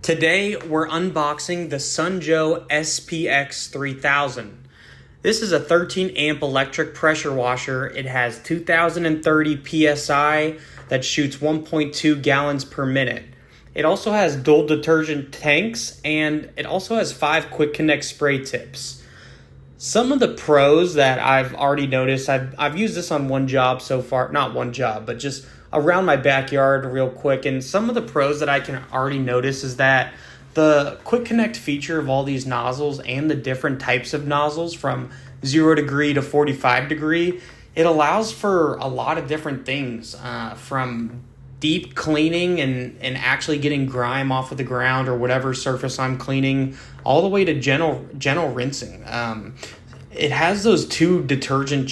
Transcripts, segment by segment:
Today, we're unboxing the Sun Joe SPX3000. This is a 13 amp electric pressure washer. It has 2030 PSI that shoots 1.2 gallons per minute. It also has dual detergent tanks, and it also has 5 quick connect spray tips. Some of the pros that I've already noticed, I've used this on one job so far, not one job, but just around my backyard real quick. And some of the pros that I can already notice is that the quick connect feature of all these nozzles and the different types of nozzles from 0 degree to 45 degree, it allows for a lot of different things, from deep cleaning and actually getting grime off of the ground or whatever surface I'm cleaning, all the way to gentle rinsing. It has those 2 detergent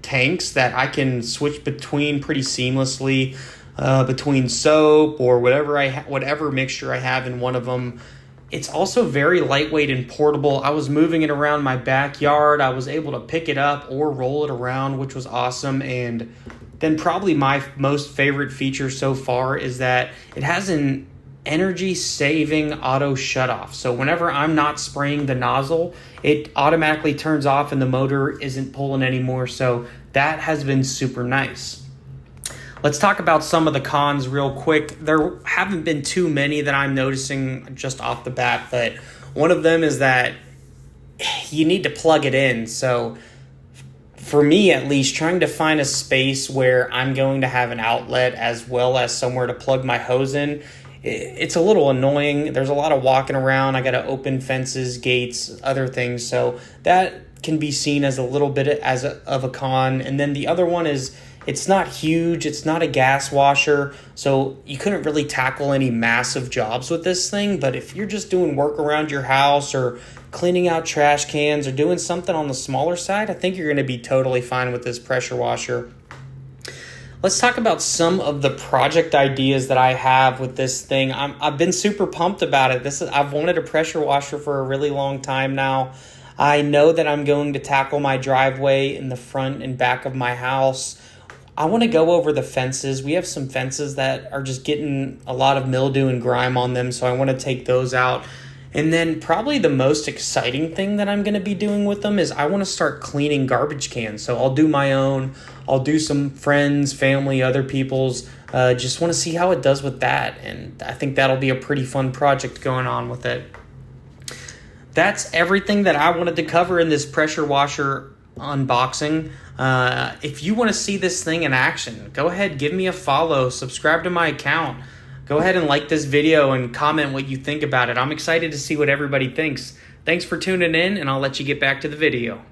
tanks that I can switch between pretty seamlessly, between soap or whatever mixture I have in one of them. It's also very lightweight and portable. I was moving it around my backyard. I was able to pick it up or roll it around, which was awesome. And then probably my most favorite feature so far is that it has an energy saving auto shutoff. So whenever I'm not spraying the nozzle, it automatically turns off and the motor isn't pulling anymore. So that has been super nice. Let's talk about some of the cons real quick. There haven't been too many that I'm noticing just off the bat, but one of them is that you need to plug it in. So for me, at least, trying to find a space where I'm going to have an outlet as well as somewhere to plug my hose in, it's a little annoying. There's a lot of walking around. I got to open fences, gates, other things. So that can be seen as a little bit of a con. And then the other one is it's not huge. It's not a gas washer. So you couldn't really tackle any massive jobs with this thing. But if you're just doing work around your house or cleaning out trash cans or doing something on the smaller side, I think you're going to be totally fine with this pressure washer. Let's talk about some of the project ideas that I have with this thing. I've been super pumped about it. I've wanted a pressure washer for a really long time now. I know that I'm going to tackle my driveway in the front and back of my house. I want to go over the fences. We have some fences that are just getting a lot of mildew and grime on them, so I want to take those out. And then probably the most exciting thing that I'm going to be doing with them is I want to start cleaning garbage cans. So I'll do my own. I'll do some friends, family, other people's. Just want to see how it does with that. And I think that'll be a pretty fun project going on with it. That's everything that I wanted to cover in this pressure washer unboxing. If you want to see this thing in action, go ahead, give me a follow, subscribe to my account. Go ahead and like this video and comment what you think about it. I'm excited to see what everybody thinks. Thanks for tuning in, and I'll let you get back to the video.